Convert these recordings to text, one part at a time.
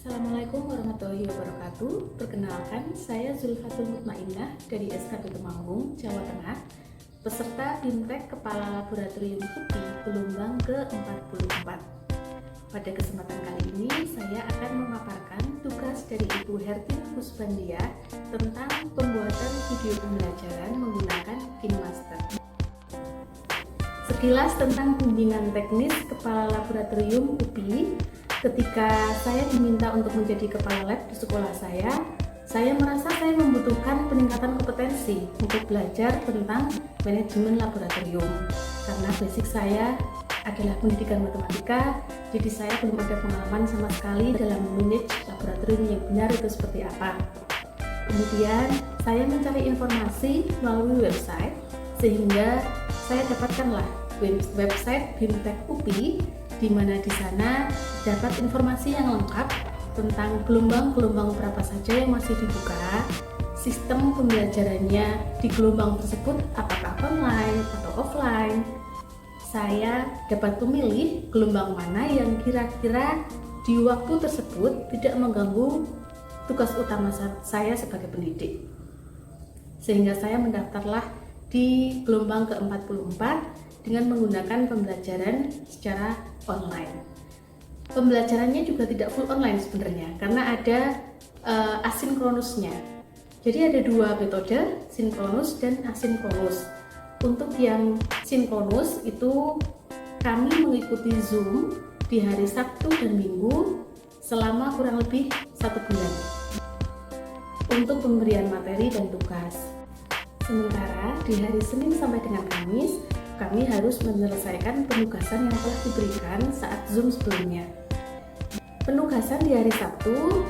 Assalamualaikum warahmatullahi wabarakatuh. Perkenalkan, saya Zulfatul Mutmainnah dari SKB Temanggung, Jawa Tengah, peserta BIMTEK Kepala Laboratorium UPI gelombang ke-44. Pada kesempatan kali ini, saya akan memaparkan tugas dari Ibu Hertin Kusbandia tentang pembuatan video pembelajaran menggunakan KineMaster. Sekilas tentang bimbingan teknis Kepala Laboratorium UPI. Ketika saya diminta untuk menjadi kepala lab di sekolah saya merasa saya membutuhkan peningkatan kompetensi untuk belajar tentang manajemen laboratorium. Karena basic saya adalah pendidikan matematika, jadi saya belum ada pengalaman sama sekali dalam manage laboratorium yang benar itu seperti apa. Kemudian saya mencari informasi melalui website, sehingga saya dapatkanlah website BIMTEK UPI, di mana di sana dapat informasi yang lengkap tentang gelombang-gelombang berapa saja yang masih dibuka, sistem pembelajarannya di gelombang tersebut apakah online atau offline. Saya dapat memilih gelombang mana yang kira-kira di waktu tersebut tidak mengganggu tugas utama saya sebagai pendidik. Sehingga saya mendaftarlah di gelombang ke-44 dengan menggunakan pembelajaran secara online. Pembelajarannya juga tidak full online sebenarnya, karena ada asinkronusnya. Jadi ada dua metode, sinkronus dan asinkronus. Untuk yang sinkronus itu kami mengikuti Zoom di hari Sabtu dan Minggu selama kurang lebih 1 bulan untuk pemberian materi dan tugas. Sementara di hari Senin sampai dengan Kamis kami harus menyelesaikan penugasan yang telah diberikan saat Zoom sebelumnya. Penugasan di hari Sabtu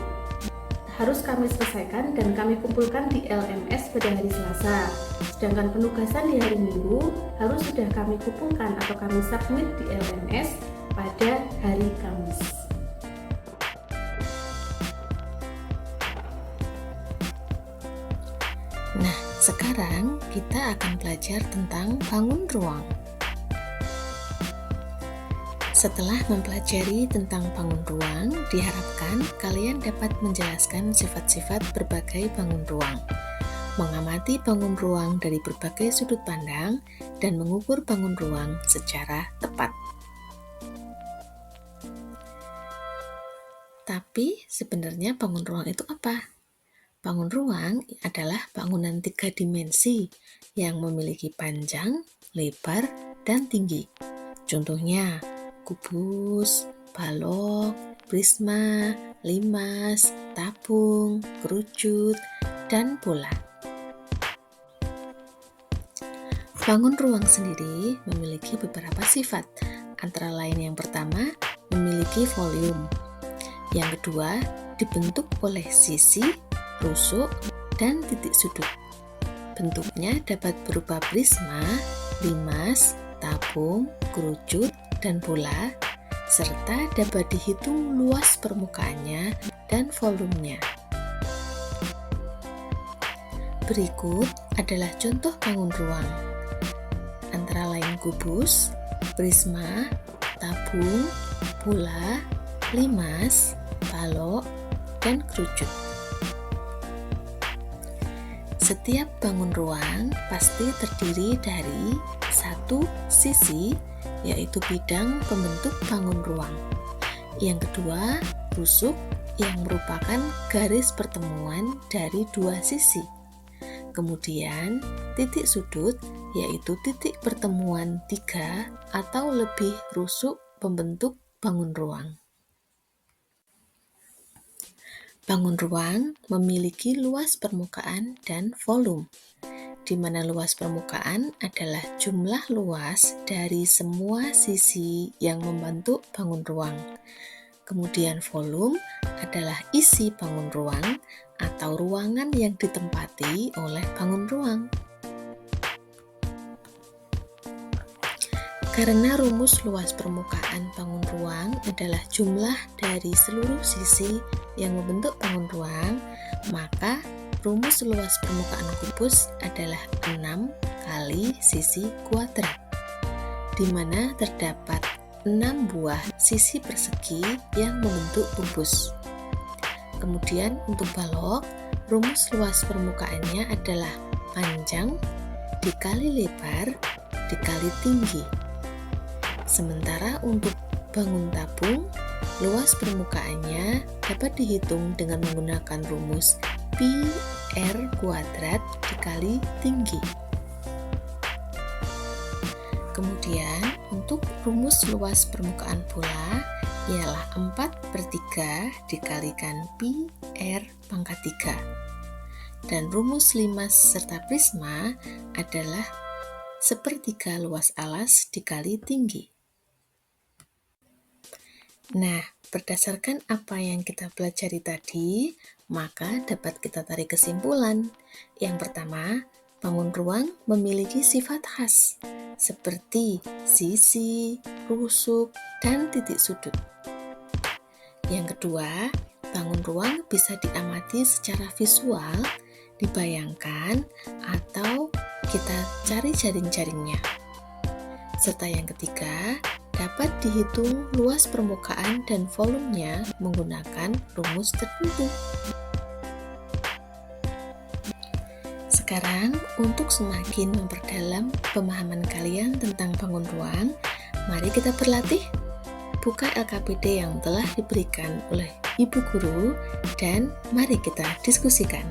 harus kami selesaikan dan kami kumpulkan di LMS pada hari Selasa. Sedangkan penugasan di hari Minggu harus sudah kami kumpulkan atau kami submit di LMS pada hari Kamis. Nah, sekarang kita akan belajar tentang bangun ruang. Setelah mempelajari tentang bangun ruang, diharapkan kalian dapat menjelaskan sifat-sifat berbagai bangun ruang, mengamati bangun ruang dari berbagai sudut pandang, dan mengukur bangun ruang secara tepat. Tapi sebenarnya bangun ruang itu apa? Bangun ruang adalah bangunan 3 dimensi yang memiliki panjang, lebar, dan tinggi. Contohnya, kubus, balok, prisma, limas, tabung, kerucut, dan bola. Bangun ruang sendiri memiliki beberapa sifat, antara lain yang pertama, memiliki volume. Yang kedua, dibentuk oleh sisi, rusuk, dan titik sudut. Bentuknya dapat berupa prisma, limas, tabung, kerucut, dan bola, serta dapat dihitung luas permukaannya dan volumenya. Berikut adalah contoh bangun ruang, antara lain kubus, prisma, tabung, bola, limas, balok, dan kerucut. Setiap bangun ruang pasti terdiri dari satu sisi, yaitu bidang pembentuk bangun ruang. Yang kedua, rusuk yang merupakan garis pertemuan dari dua sisi. Kemudian, titik sudut yaitu titik pertemuan 3 atau lebih rusuk pembentuk bangun ruang. Bangun ruang memiliki luas permukaan dan volume, di mana luas permukaan adalah jumlah luas dari semua sisi yang membentuk bangun ruang. Kemudian volume adalah isi bangun ruang atau ruangan yang ditempati oleh bangun ruang. Karena rumus luas permukaan bangun ruang adalah jumlah dari seluruh sisi yang membentuk bangun ruang, maka rumus luas permukaan kubus adalah 6 kali sisi kuadrat, di mana terdapat 6 buah sisi persegi yang membentuk kubus. Kemudian untuk balok, rumus luas permukaannya adalah panjang dikali lebar dikali tinggi. Sementara untuk bangun tabung, luas permukaannya dapat dihitung dengan menggunakan rumus pi r kuadrat dikali tinggi. Kemudian untuk rumus luas permukaan pula ialah 4/3 dikalikan pi r pangkat 3. Dan rumus limas serta prisma adalah 1/3 luas alas dikali tinggi. Nah, berdasarkan apa yang kita pelajari tadi, maka dapat kita tarik kesimpulan. Yang pertama, bangun ruang memiliki sifat khas, seperti sisi, rusuk, dan titik sudut. Yang kedua, bangun ruang bisa diamati secara visual, dibayangkan, atau kita cari jaring-jaringnya. Serta yang ketiga, dapat dihitung luas permukaan dan volumenya menggunakan rumus tertentu. Sekarang, untuk semakin memperdalam pemahaman kalian tentang bangun ruang, mari kita berlatih. Buka LKPD yang telah diberikan oleh Ibu Guru dan mari kita diskusikan.